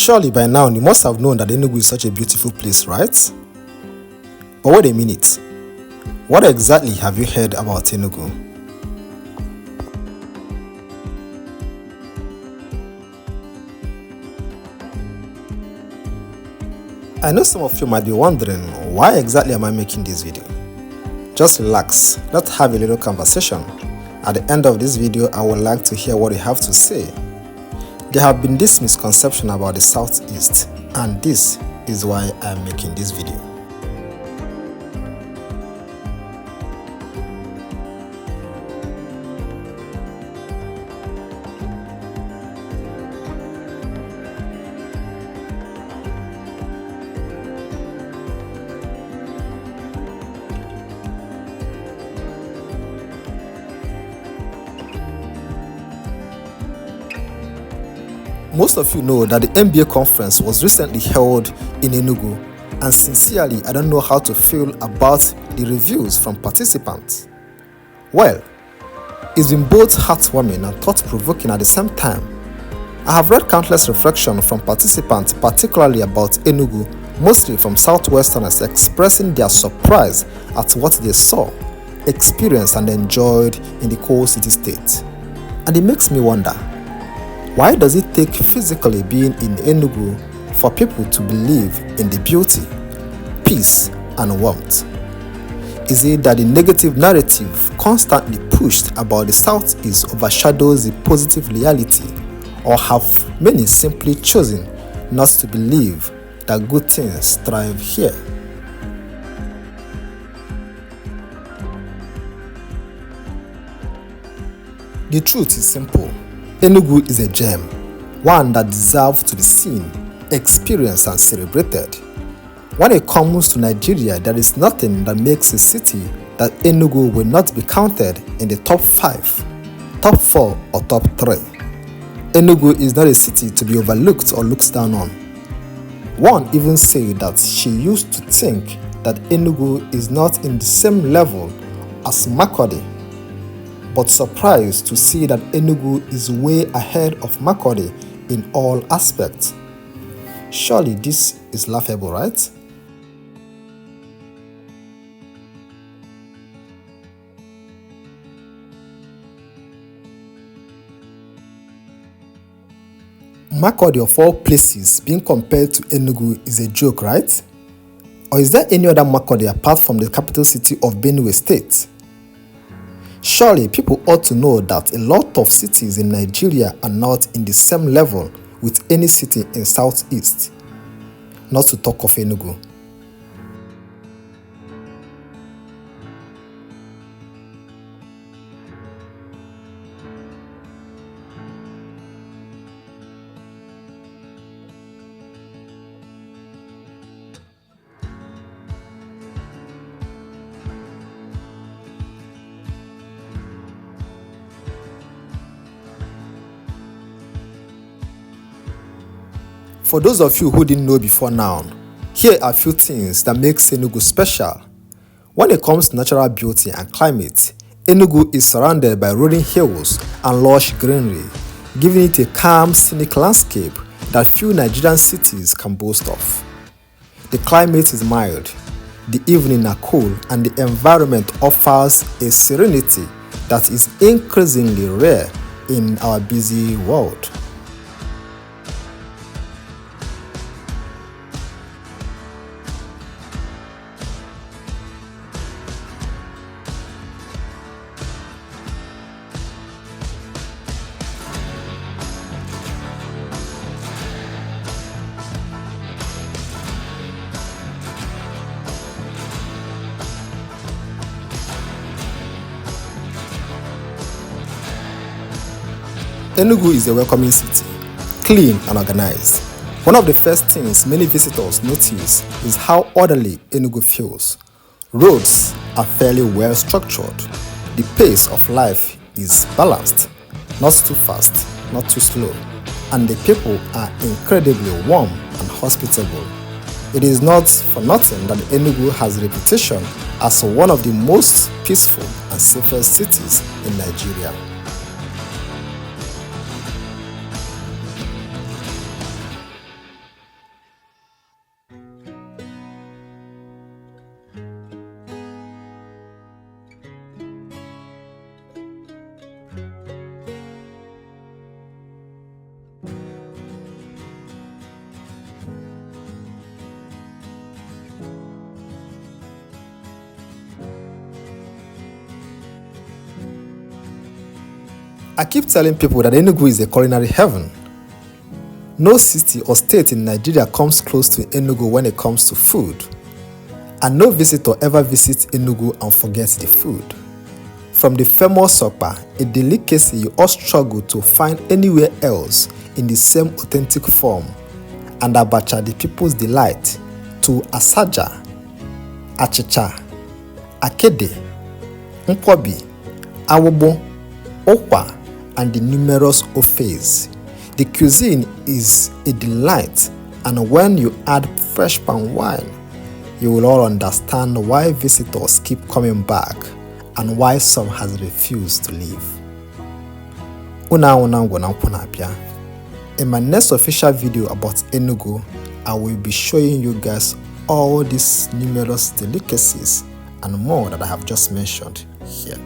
Surely by now you must have known that Enugu is such a beautiful place, right? But wait a minute. What exactly have you heard about Enugu? I know some of you might be wondering, why exactly am I making this video? Just relax, let's have a little conversation. At the end of this video, I would like to hear what you have to say. There have been this misconception about the Southeast, and this is why I am making this video. Most of you know that the MBA conference was recently held in Enugu, and sincerely, I don't know how to feel about the reviews from participants. Well, it's been both heartwarming and thought-provoking at the same time. I have read countless reflections from participants, particularly about Enugu, mostly from Southwesterners, expressing their surprise at what they saw, experienced, and enjoyed in the coal city state. And it makes me wonder, why does it take physically being in Enugu for people to believe in the beauty, peace, and warmth? Is it that the negative narrative constantly pushed about the Southeast overshadows the positive reality, or have many simply chosen not to believe that good things thrive here? The truth is simple. Enugu is a gem, one that deserves to be seen, experienced, and celebrated. When it comes to Nigeria, there is nothing that makes a city that Enugu will not be counted in the top 5, top 4, or top 3. Enugu is not a city to be overlooked or looked down on. One even said that she used to think that Enugu is not in the same level as Makurdi, but surprised to see that Enugu is way ahead of Makurdi in all aspects. Surely this is laughable, right? Makurdi of all places being compared to Enugu is a joke, right? Or is there any other Makurdi apart from the capital city of Benue State? Surely people ought to know that a lot of cities in Nigeria are not in the same level with any city in Southeast, not to talk of Enugu. For those of you who didn't know before now, here are a few things that make Enugu special. When it comes to natural beauty and climate, Enugu is surrounded by rolling hills and lush greenery, giving it a calm, scenic landscape that few Nigerian cities can boast of. The climate is mild, the evenings are cool, and the environment offers a serenity that is increasingly rare in our busy world. Enugu is a welcoming city, clean and organized. One of the first things many visitors notice is how orderly Enugu feels. Roads are fairly well structured. The pace of life is balanced, not too fast, not too slow, and the people are incredibly warm and hospitable. It is not for nothing that Enugu has a reputation as one of the most peaceful and safest cities in Nigeria. I keep telling people that Enugu is a culinary heaven. No city or state in Nigeria comes close to Enugu when it comes to food. And no visitor ever visits Enugu and forgets the food. From the famous sopa, a delicacy you all struggle to find anywhere else in the same authentic form, and abacha, the people's delight, to asaja, achicha, akede, nkwobi, awobo, okwa, and the numerous ofes. The cuisine is a delight, and when you add fresh palm wine, you will all understand why visitors keep coming back and why some has refused to leave. In my next official video about Enugu, I will be showing you guys all these numerous delicacies and more that I have just mentioned here.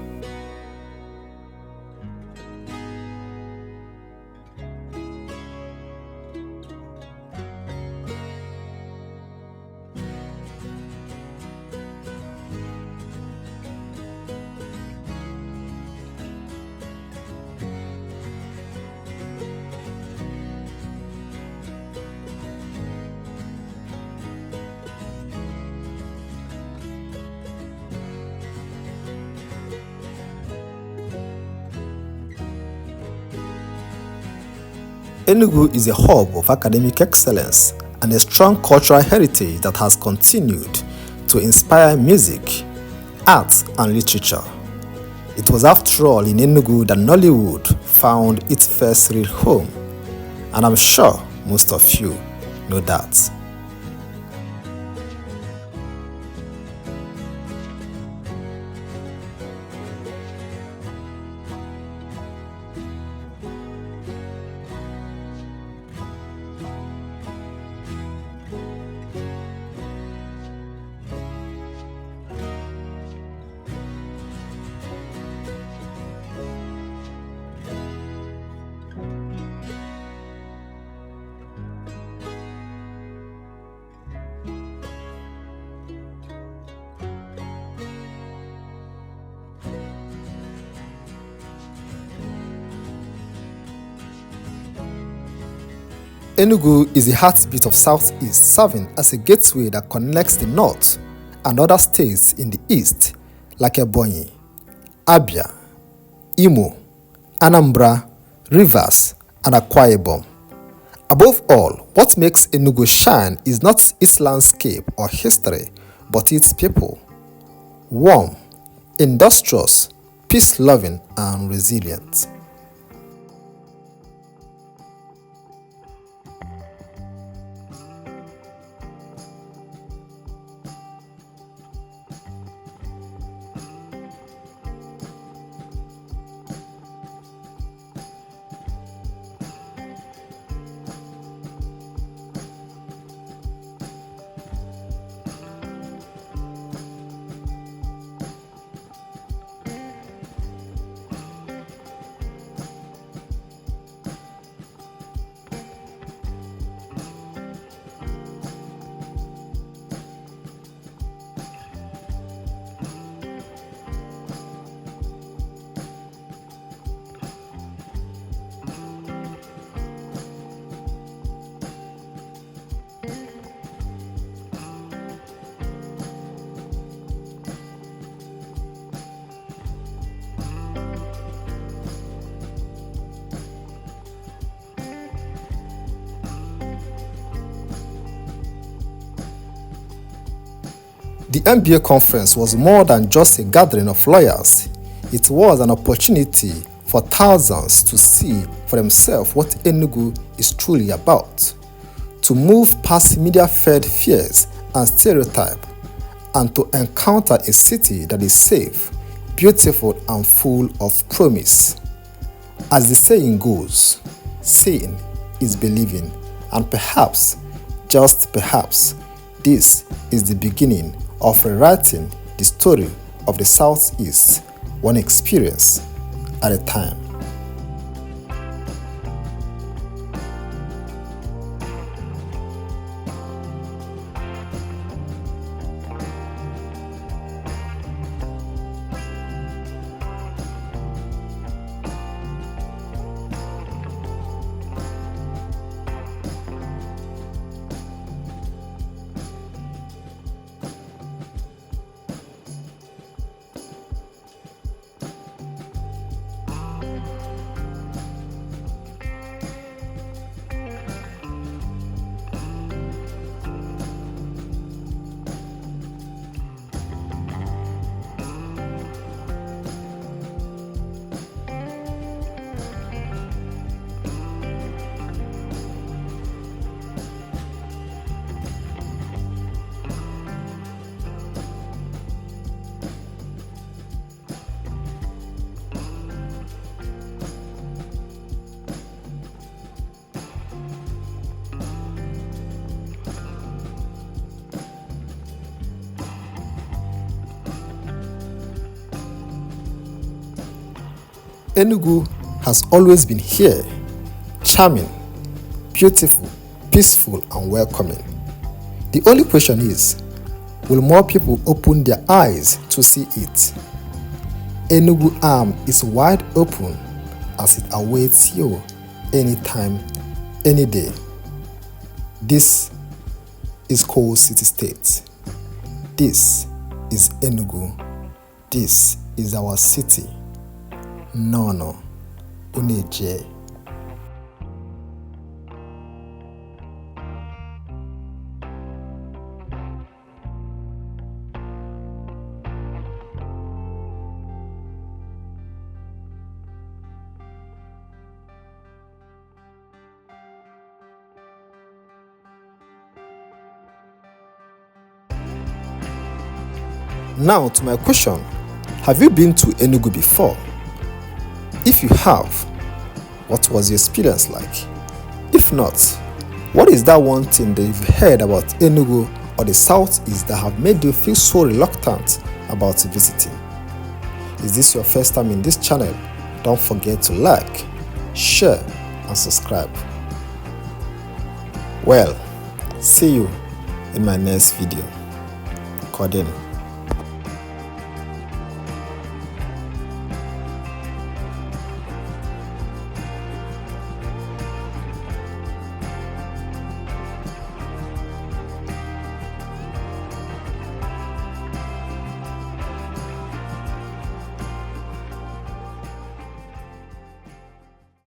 Enugu is a hub of academic excellence and a strong cultural heritage that has continued to inspire music, art, and literature. It was after all in Enugu that Nollywood found its first real home, and I'm sure most of you know that. Enugu is the heartbeat of Southeast, serving as a gateway that connects the north and other states in the east like Ebonyi, Abia, Imo, Anambra, Rivers, and Akwa Ibom. Above all, what makes Enugu shine is not its landscape or history, but its people. Warm, industrious, peace-loving, and resilient. The MBA conference was more than just a gathering of lawyers. It was an opportunity for thousands to see for themselves what Enugu is truly about, to move past media-fed fears and stereotypes, and to encounter a city that is safe, beautiful, and full of promise. As the saying goes, seeing is believing, and perhaps, just perhaps, this is the beginning of rewriting the story of the Southeast, one experience at a time. Enugu has always been here, charming, beautiful, peaceful, and welcoming. The only question is, will more people open their eyes to see it? Enugu arm is wide open as it awaits you anytime, any day. This is Coal City State. This is Enugu. This is our city. No, Uneje. Now to my question, have you been to Enugu before? If you have, what was your experience like? If not, what is that one thing that you've heard about Enugu or the Southeast that have made you feel so reluctant about visiting? Is this your first time in this channel? Don't forget to like, share, and subscribe. Well, see you in my next video. Coding.